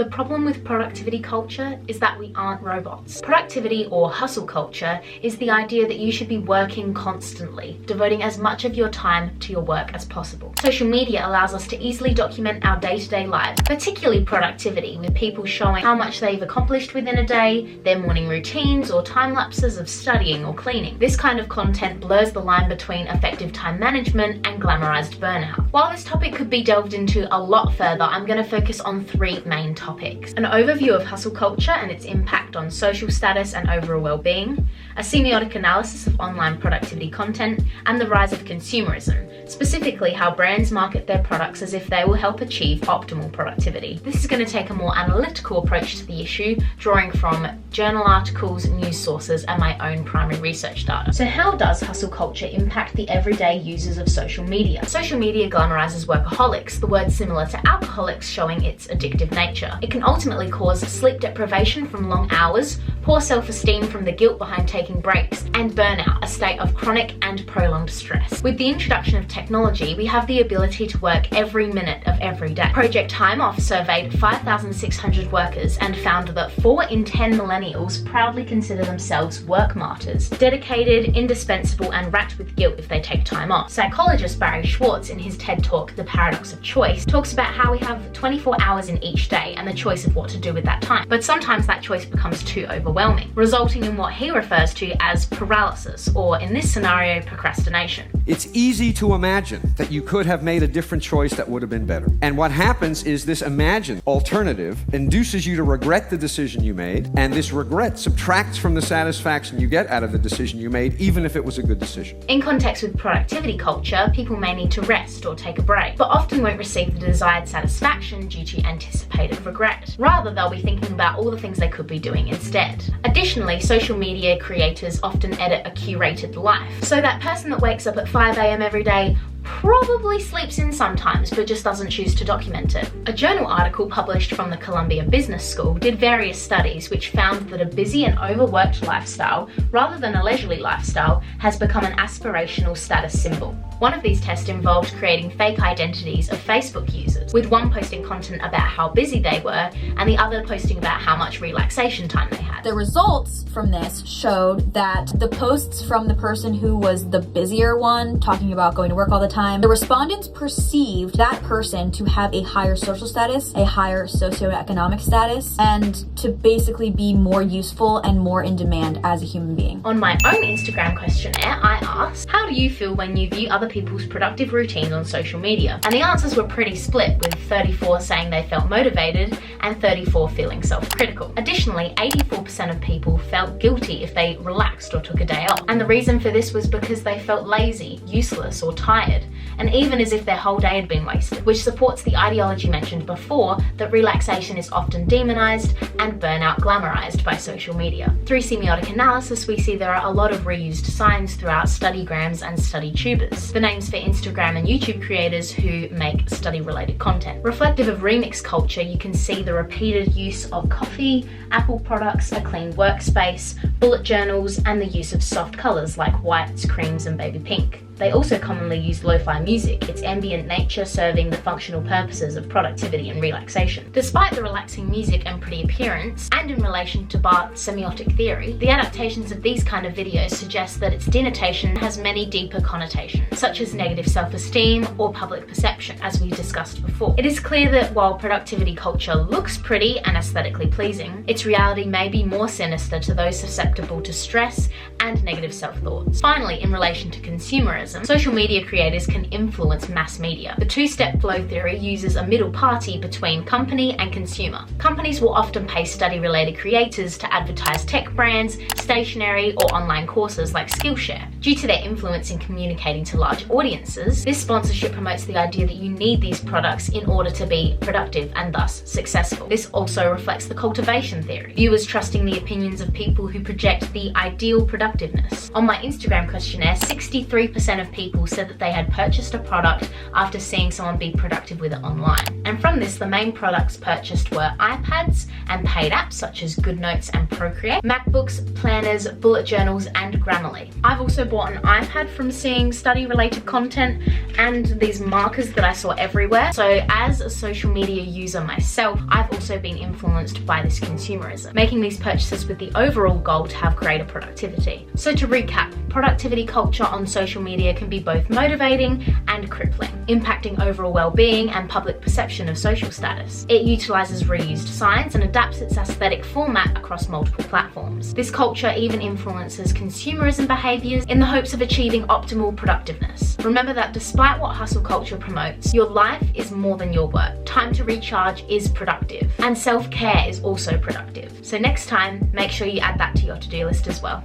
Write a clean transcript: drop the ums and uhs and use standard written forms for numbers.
The problem with productivity culture is that we aren't robots. Productivity or hustle culture is the idea that you should be working constantly, devoting as much of your time to your work as possible. Social media allows us to easily document our day-to-day lives, particularly productivity, with people showing how much they've accomplished within a day, their morning routines, or time lapses of studying or cleaning. This kind of content blurs the line between effective time management and glamorized burnout. While this topic could be delved into a lot further, I'm going to focus on three main topics: an overview of hustle culture and its impact on social status and overall well-being, a semiotic analysis of online productivity content, and the rise of consumerism, specifically how brands market their products as if they will help achieve optimal productivity. This is going to take a more analytical approach to the issue, drawing from journal articles, news sources, and my own primary research data. So how does hustle culture impact the everyday users of social media? Social media glamorizes workaholics, the word similar to alcoholics, showing its addictive nature. It can ultimately cause sleep deprivation from long hours, poor self-esteem from the guilt behind taking breaks, and burnout, a state of chronic and prolonged stress. With the introduction of technology, we have the ability to work every minute of every day. Project Time Off surveyed 5,600 workers and found that 4 in 10 millennials proudly consider themselves work martyrs, dedicated, indispensable, and racked with guilt if they take time off. Psychologist Barry Schwartz, in his TED Talk, The Paradox of Choice, talks about how we have 24 hours in each day and the choice of what to do with that time. But sometimes that choice becomes too overwhelming, resulting in what he refers to as paralysis, or in this scenario, procrastination. It's easy to imagine that you could have made a different choice that would have been better. And what happens is this imagined alternative induces you to regret the decision you made, and this regret subtracts from the satisfaction you get out of the decision you made, even if it was a good decision. In context with productivity culture, people may need to rest or take a break, but often won't receive the desired satisfaction due to anticipated regret. Rather, they'll be thinking about all the things they could be doing instead. Additionally, social media creators often edit a curated life. So that person that wakes up at 5 a.m. every day probably sleeps in sometimes, but just doesn't choose to document it. A journal article published from the Columbia Business School did various studies which found that a busy and overworked lifestyle, rather than a leisurely lifestyle, has become an aspirational status symbol. One of these tests involved creating fake identities of Facebook users, with one posting content about how busy they were and the other posting about how much relaxation time they had. The results from this showed that the posts from the person who was the busier one, talking about going to work all the time, the respondents perceived that person to have a higher social status, a higher socioeconomic status, and to basically be more useful and more in demand as a human being. On my own Instagram questionnaire, I asked, how do you feel when you view other people's productive routines on social media? And the answers were pretty split, with 34 saying they felt motivated and 34 feeling self-critical. Additionally, 84% of people felt guilty if they relaxed or took a day off. And the reason for this was because they felt lazy, useless, or tired, and even as if their whole day had been wasted, which supports the ideology mentioned before that relaxation is often demonized and burnout glamorized by social media. Through semiotic analysis, we see there are a lot of reused signs throughout studygrams and study tubers, the names for Instagram and YouTube creators who make study-related content. Reflective of remix culture, you can see the repeated use of coffee, Apple products, a clean workspace, bullet journals, and the use of soft colors like whites, creams, and baby pink. They also commonly use lo-fi music, its ambient nature serving the functional purposes of productivity and relaxation. Despite the relaxing music and pretty appearance, and in relation to Barth's semiotic theory, the adaptations of these kind of videos suggest that its denotation has many deeper connotations, such as negative self-esteem or public perception, as we discussed before. It is clear that while productivity culture looks pretty and aesthetically pleasing, its reality may be more sinister to those susceptible to stress and negative self-thoughts. Finally, in relation to consumerism, social media creators can influence mass media. The two-step flow theory uses a middle party between company and consumer. Companies will often pay study-related creators to advertise tech brands, stationery, or online courses like Skillshare. Due to their influence in communicating to large audiences, this sponsorship promotes the idea that you need these products in order to be productive and thus successful. This also reflects the cultivation theory, viewers trusting the opinions of people who project the ideal productiveness. On my Instagram questionnaire, 63% of people said that they had purchased a product after seeing someone be productive with it online. And from this, the main products purchased were iPads and paid apps such as GoodNotes and Procreate, MacBooks, planners, bullet journals, and Grammarly. I've also bought an iPad from seeing study-related content and these markers that I saw everywhere. So as a social media user myself, I've also been influenced by this consumerism, making these purchases with the overall goal to have greater productivity. So to recap, productivity culture on social media can be both motivating and crippling, impacting overall well-being and public perception of social status. It utilizes reused science and adapts its aesthetic format across multiple platforms. This culture even influences consumerism behaviors in the hopes of achieving optimal productiveness. Remember that despite what hustle culture promotes, your life is more than your work. Time to recharge is productive, and self-care is also productive. So next time, make sure you add that to your to-do list as well.